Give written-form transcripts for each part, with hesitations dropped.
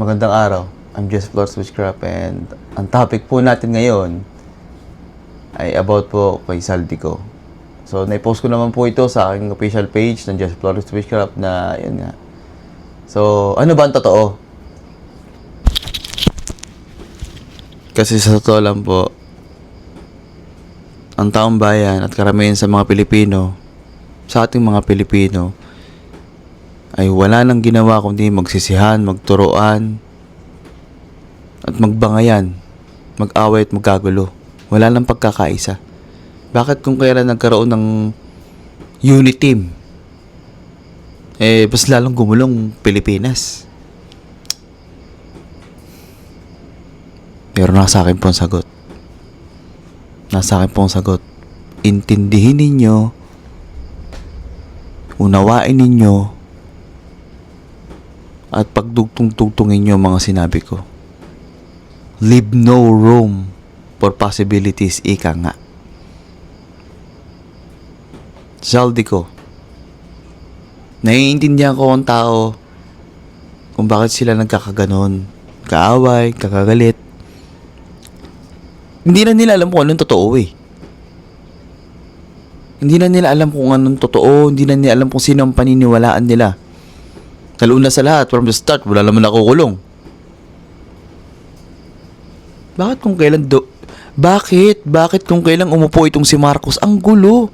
Magandang araw. I'm Jess Flores Witchcraft and ang topic po natin ngayon ay about po kay Saldico. So, naipost ko naman po ito sa aking official page ng Jess Flores Witchcraft na yun nga. So, ano ba ang totoo? Kasi sa totoo lang po, ang taong bayan at karamihan sa mga Pilipino, sa ating mga Pilipino, ay wala nang ginawa kundi magsisihan, magturuan, at magbangayan, mag-away at magkagulo. Wala nang pagkakaisa. Bakit kung kailan nagkaroon ng unit team, mas lalong gumulong Pilipinas? Pero nasa akin po ang sagot. Nasa akin po ang sagot. Intindihin ninyo, unawain ninyo, at pagdugtong-tugtungin nyo mga sinabi ko. Leave no room for possibilities, ika nga. Saldico. Naiintindihan ko ang tao kung bakit sila nagkakaganon. Kaaway, kakagalit. Hindi na nila alam kung anong totoo eh. Hindi na nila alam kung anong totoo. Hindi na nila alam kung sino ang paniniwalaan nila. Lalo na sa lahat, from the start, wala naman nakukulong. Bakit kung kailan Bakit kung kailan umupo itong si Marcos? Ang gulo.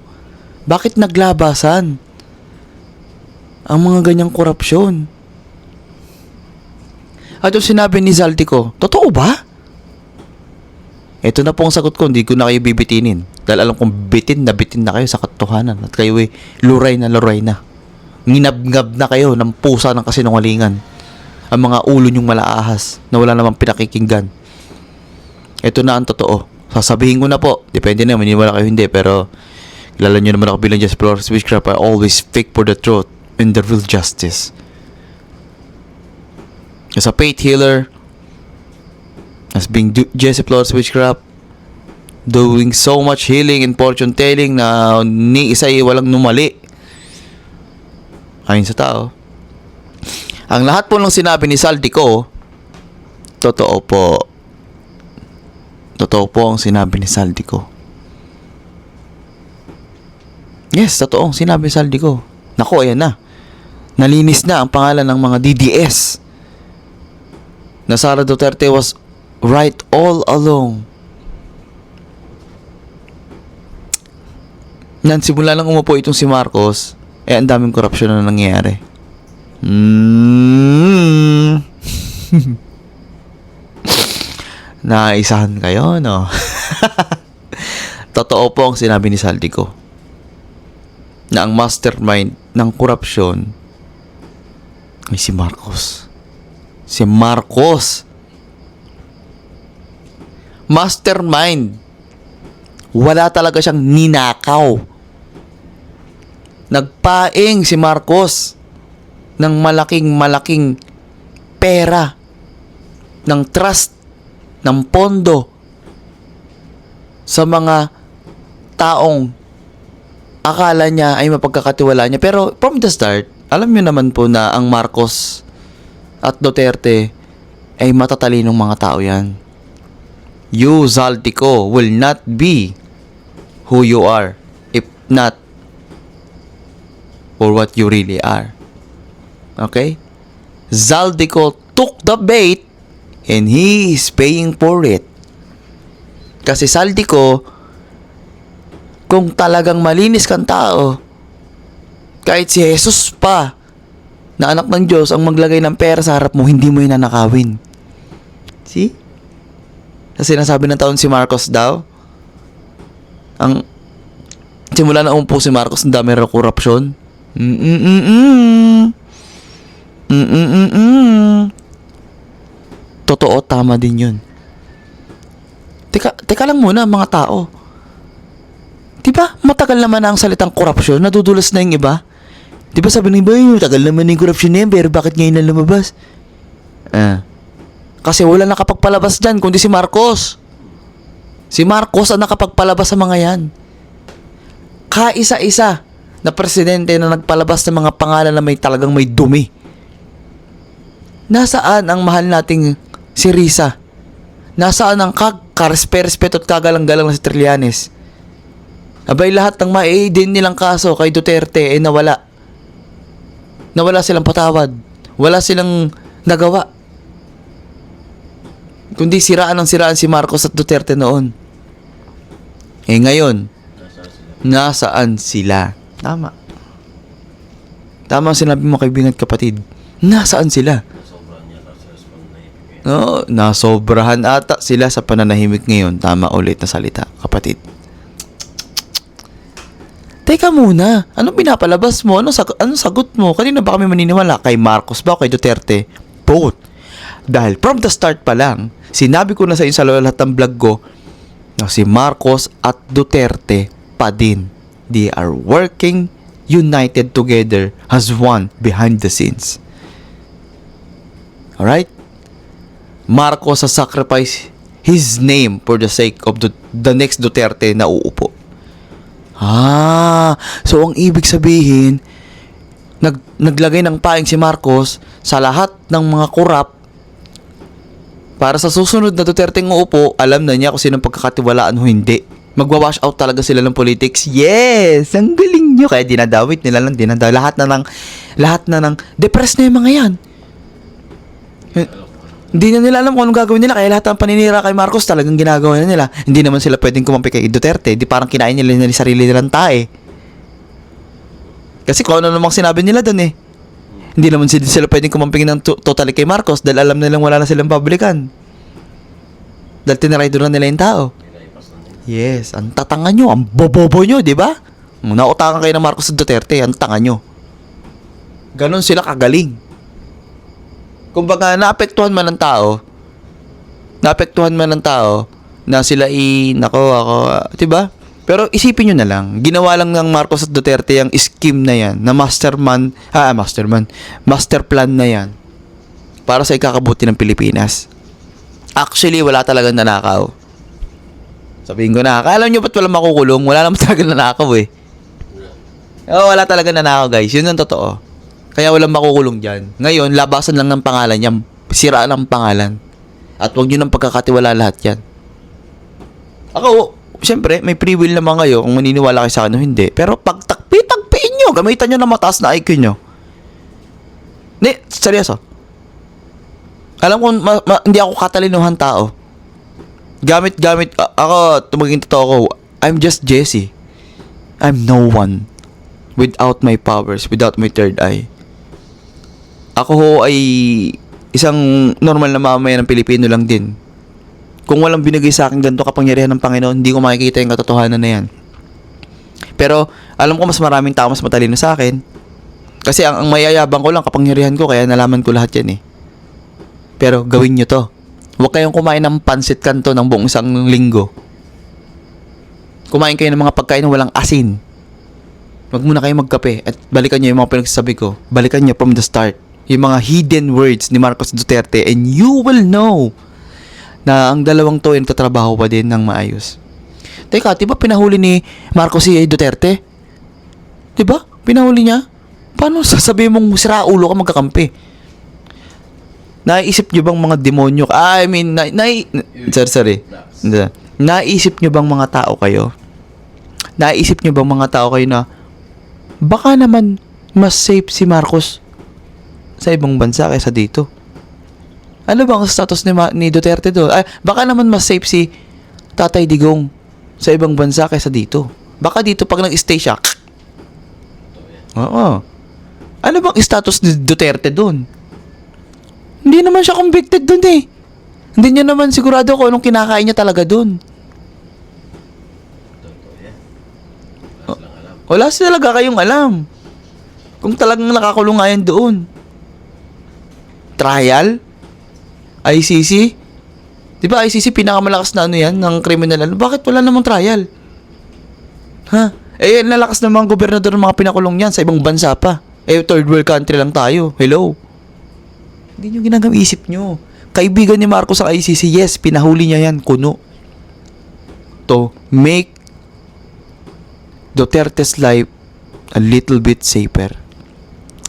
Bakit naglabasan ang mga ganyang korupsyon? At yung sinabi ni Saldico, totoo ba? Ito na po ang sagot ko, hindi ko na kayo bibitinin. Dahil alam kong bitin na kayo sa katotohanan. At kayo luray na. Nginabngab na kayo ng pusa ng kasinungalingan. Ang mga ulo nyong malaahas na wala namang pinakikinggan. Ito na ang totoo. Sasabihin ko na po. Depende na, maniniwala kayo hindi. Pero kilala nyo naman ako bilang Jess Flores Witchcraft. I always speak for the truth and the real justice. As a faith healer, as being Jess Flores Witchcraft, doing so much healing and fortune telling na ni isa ay walang numali. Ayon sa tao. Ang lahat po ng sinabi ni Saldico, totoo po. Totoo po ang sinabi ni Saldico. Yes, totoo ang sinabi ni Saldico. Naku, ayan na. Nalinis na ang pangalan ng mga DDS. Na Sara Duterte was right all along. Simula lang umupo itong si Marcos, ang daming korupsyon na nangyayari. Naisahan kayo, no? Totoo po ang sinabi ni Saldico na ang mastermind ng korupsyon ay si Marcos. Si Marcos. Mastermind. Wala talaga siyang ninakaw. Nagpaing si Marcos ng malaking pera, ng trust, ng pondo sa mga taong akala niya ay mapagkakatiwalaan niya. Pero from the start, alam niyo naman po na ang Marcos at Duterte ay matatalinong mga tao yan. You, Saldico, will not be who you are if not for what you really are. Okay? Saldico took the bait and he is paying for it. Kasi Saldico, kung talagang malinis kang tao, kahit si Jesus pa, na anak ng Diyos, ang maglagay ng pera sa harap mo, hindi mo yun nanakawin. See? Kasi sinasabi ng taon si Marcos daw, ang simula na umpo si Marcos, ang dami rin korupsyon. Totoo, tama din yun. Teka lang muna mga tao. Diba matagal naman ang salitang korupsyon, nadudulas na yung iba? Diba sabi ng iba, tagal naman yung korupsyon na yan, pero bakit ngayon na lumabas? Kasi wala nakapagpalabas dyan, kundi si Marcos. Si Marcos ang nakapagpalabas sa mga yan. Kaisa-isa na presidente na nagpalabas ng mga pangalan na talagang may dumi. Nasaan ang mahal nating si Risa? Nasaan ang karespeto at kagalang-galang na si Trillanes? Abay, lahat ng din nilang kaso kay Duterte ay nawala. Nawala silang patawad. Wala silang nagawa. Kundi siraan si Marcos at Duterte noon. Ngayon, nasaan sila? Tama. Tama ang sinabi mo, kaibigan at kapatid. Nasaan sila? No, nasobrahan ata sila sa pananahimik ngayon. Tama ulit na salita, kapatid. Teka muna, anong pinapalabas mo? Anong sagot mo? Kanina ba kami maniniwala? Kay Marcos ba o kay Duterte? Both. Dahil from the start pa lang, sinabi ko na sa inyo sa lahat ng vlog ko na si Marcos at Duterte pa din. They are working united together as one behind the scenes. Alright? Marcos has sacrificed his name for the sake of the next Duterte na uupo. So ang ibig sabihin, naglagay ng paing si Marcos sa lahat ng mga korap para sa susunod na Duterte ng uupo, alam na niya kung sinong pagkakatiwalaan o hindi. Magwa-wash out talaga sila ng politics. Yes! Ang galing nyo. Kaya dinadawit nila lang, lahat na ng depressed na yung mga yan. Hindi na nila alam kung anong gagawin nila. Kaya lahat ng paninira kay Marcos talagang ginagawa na nila. Hindi naman sila pwedeng kumampi kay Duterte. Di parang kinain nila yung sarili nilang tae. Kasi kung ano namang sinabi nila doon eh. Hindi naman sila pwedeng kumampi ng totally kay Marcos dahil alam nilang wala na silang publican. Dahil tinaraydo na nila yung tao. Yes, ang tatanga nyo, ang bobobo nyo, di ba? Nautakan kayo ng Marcos at Duterte, ang tanga nyo. Ganon sila kagaling. Kumbaga, naapektuhan man ng tao na sila di ba? Pero isipin nyo na lang, ginawa lang ng Marcos at Duterte yung scheme na yan, na master plan na yan, para sa ikakabuti ng Pilipinas. Actually, wala talagang nanakaw. Sabihin ko na, alam nyo ba't walang makukulong? Wala naman talagang nanakaw eh. Wala talagang nanakaw guys, yun ang totoo. Kaya walang makukulong dyan. Ngayon, labasan lang ng pangalan yan. Siraan ang pangalan. At huwag nyo ng pagkakatiwala lahat yan. Ako, siyempre, may free will naman kayo kung maniniwala kayo sa akin o hindi. Pero pag tagpiin nyo, gamitan nyo na mataas na IQ nyo. Seryoso. Alam ko, hindi ako katalinuhan tao. Gamit, tumaging totoo ko, I'm just Jesse. I'm no one. Without my powers, without my third eye. Ako ho ay isang normal na mamamayan ng Pilipino lang din. Kung walang binigay sa akin ganito kapangyarihan ng Panginoon, hindi ko makikita yung katotohanan na yan. Pero, alam ko mas maraming tao mas matalino sa akin. Kasi ang mayayabang ko lang, kapangyarihan ko, kaya nalaman ko lahat yan eh. Pero, gawin nyo to. Huwag kayong kumain ng pansit kanto ng buong isang linggo. Kumain kayo ng mga pagkain na walang asin. Huwag muna kayo magkape at balikan nyo yung mga pinagsasabi ko. Balikan nyo from the start. Yung mga hidden words ni Marcos Duterte and you will know na ang dalawang to ay nagtatrabaho pa din ng maayos. Teka, diba pinahuli ni Marcos si Duterte? Diba? Pinahuli niya? Paano sasabihin mong sira ulo ka magkakampi? Naisip nyo bang mga demonyo? Sorry. Naisip nyo bang mga tao kayo? Naisip nyo bang mga tao kayo na baka naman mas safe si Marcos sa ibang bansa kaysa dito? Ano bang status ni Duterte doon? Baka naman mas safe si Tatay Digong sa ibang bansa kaysa dito. Baka dito pag nag-stay siya. Oo. Ano bang status ni Duterte doon? Hindi naman siya convicted doon eh. Hindi niya naman sigurado kung anong kinakain niya talaga doon. Wala talaga kayong alam. Kung talagang nakakulong nga yan doon. Trial? ICC? Di ba ICC pinakamalakas na ano yan ng criminal? Bakit wala namang trial? Ha? Nalakas ng mga gobernador ng mga pinakulong yan sa ibang bansa pa. Third world country lang tayo. Hello? Hindi nyo ginagawang isip nyo. Kaibigan ni Marcos sa ICC, yes, pinahuli niya yan, kuno. To make Duterte's life a little bit safer.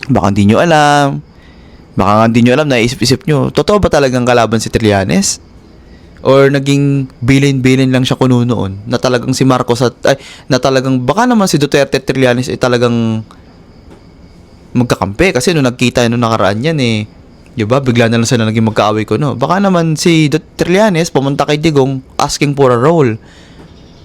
Baka hindi nyo alam, Baka nga hindi nyo alam, naisip-isip nyo, totoo ba talagang kalaban si Trillanes? Or naging bilin-bilin lang siya kuno noon na talagang si Marcos na talagang baka naman si Duterte at Trillanes ay talagang magkakampi kasi nung nagkita nung nakaraan yan diba bigla na lang sila naging magkaaway ko no. Baka naman si Trillanes pumunta kay Digong asking for a role.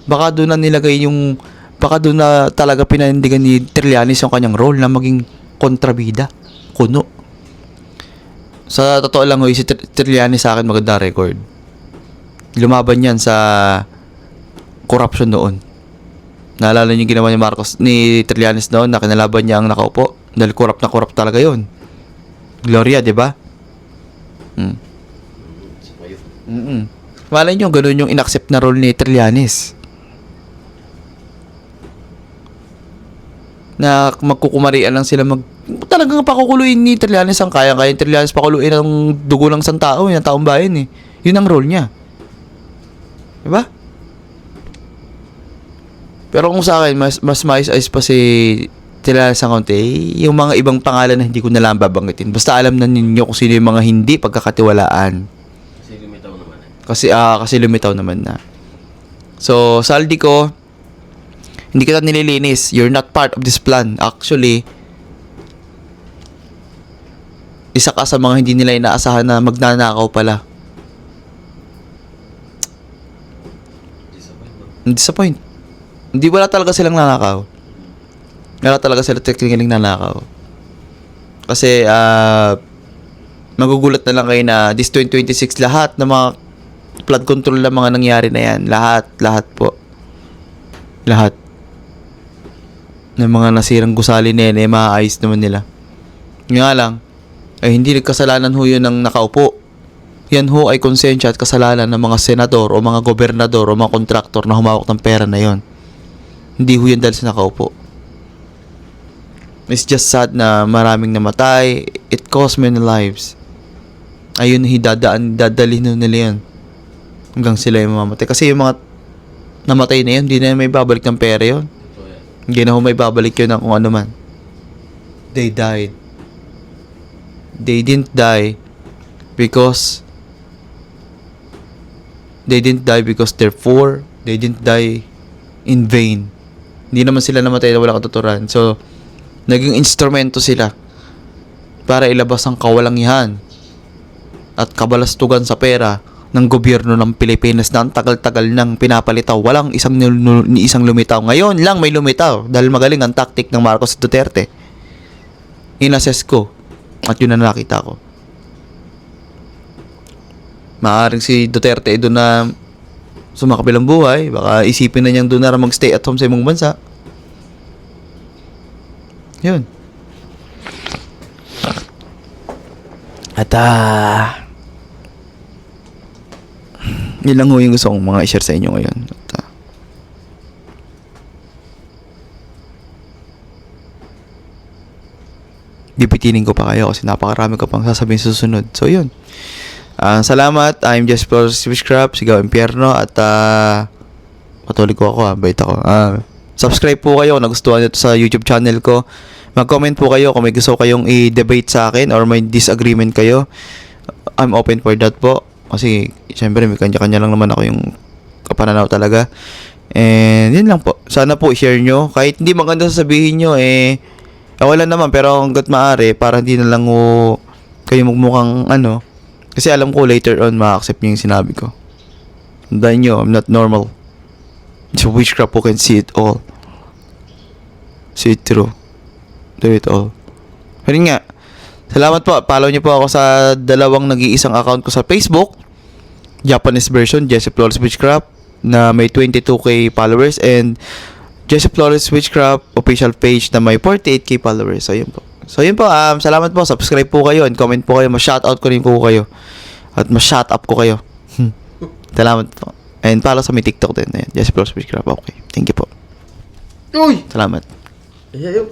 Baka doon na talaga pinanindigan ni Trillanes yung kanyang role na maging kontrabida kuno. Sa totoo lang si Trillanes sa akin maganda record. Lumaban yan sa corruption noon. Naalala niyo yung ginawa ni Trillanes noon na kinalaban niya ang nakaupo dahil corrupt na corrupt talaga yun. Gloria, di ba? Malay nyo, ganun yung inaccept na role ni Trillanes. Na magkukumarian lang sila talagang pakukuluin ni Trillanes ang kaya Trillanes pakuluin ang dugo ng isang tao, yung taong bayan Yun ang role niya. Diba? Pero kung sa akin, mas mais-ayos pa si Trillanes ang konti, yung mga ibang pangalan na hindi ko na lang babanggitin. Basta alam na ninyo kung sino yung mga hindi pagkakatiwalaan. Kasi lumitaw naman Kasi lumitaw naman na. So, saldi ko, hindi kita nililinis. You're not part of this plan. Actually, isa ka sa mga hindi nila inaasahan na magnanakaw pala. Disappoint. Hindi wala talaga silang nanakaw. Wala talaga sila technically nanakaw. Kasi, magugulat na lang kayo na this 2026, lahat ng mga flood control na mga nangyari na yan. Lahat po. Lahat. Ng mga nasirang gusali na yan, maayos naman nila. Nga lang, ay hindi nagkasalanan ho yun ng nakaupo. Yan ho ay konsensya at kasalanan ng mga senador o mga gobernador o mga kontraktor na humawak ng pera na yon. Hindi ho yan dahil sa nakaupo. It's just sad na maraming namatay. It cost many lives. Ayun, dadalhin nila yan. Hanggang sila yung mamamatay. Kasi yung mga namatay na yun, hindi na may babalik ng pera yun. Hindi na may babalik yun ng kung ano man. They died. They didn't die because they're poor. They didn't die in vain. Hindi naman sila namatay na walang katuturan. So, naging instrumento sila para ilabas ang kawalangihan at kabalastugan sa pera ng gobyerno ng Pilipinas na ang tagal-tagal nang pinapalitaw. Walang isang lumitaw. Ngayon lang may lumitaw dahil magaling ang tactic ng Marcos at Duterte. Inassess ko at yun na nakita ko. Maaaring si Duterte doon na sumakabilang buhay. Baka isipin na niyang doon na mag-stay at home sa ibang bansa. Yun. At yun lang ho yung gusto kong mga i-share sa inyo ngayon. At bibitinin ko pa kayo kasi napakarami ko pang sasabihin sa susunod. So yun. Salamat. I'm Jess Flores Witchcraft, Sigaw Impyerno. At patuloy ko ako bait ako. Subscribe po kayo kung nagustuhan nyo sa YouTube channel ko. Mag-comment po kayo kung may gusto kayong i-debate sa akin or may disagreement kayo. I'm open for that po. Kasi, syempre, may kanya-kanya lang naman ako yung kapananaw talaga. And, yun lang po. Sana po i-share nyo. Kahit hindi maganda sasabihin nyo, wala naman. Pero hanggat maaari, para hindi na lang kayo magmukhang Kasi alam ko later on, ma-accept nyo yung sinabi ko. Tandaan nyo, I'm not normal. It's a witchcraft who can see it all. See it through. Do it all. Pero nga, salamat po. Follow niyo po ako sa dalawang nag-iisang account ko sa Facebook. Japanese version, Jesse Flores Witchcraft, na may 22k followers. And Jesse Flores Witchcraft official page na may 48k followers. So, yun po. Salamat po. Subscribe po kayo and comment po kayo. Ma-shoutout ko rin po kayo. At ma-shout up ko kayo. Salamat po. And follow sa may TikTok din. Ayan, Jesse Flores Witchcraft. Okay. Thank you po. Uy! Salamat. Ayaw.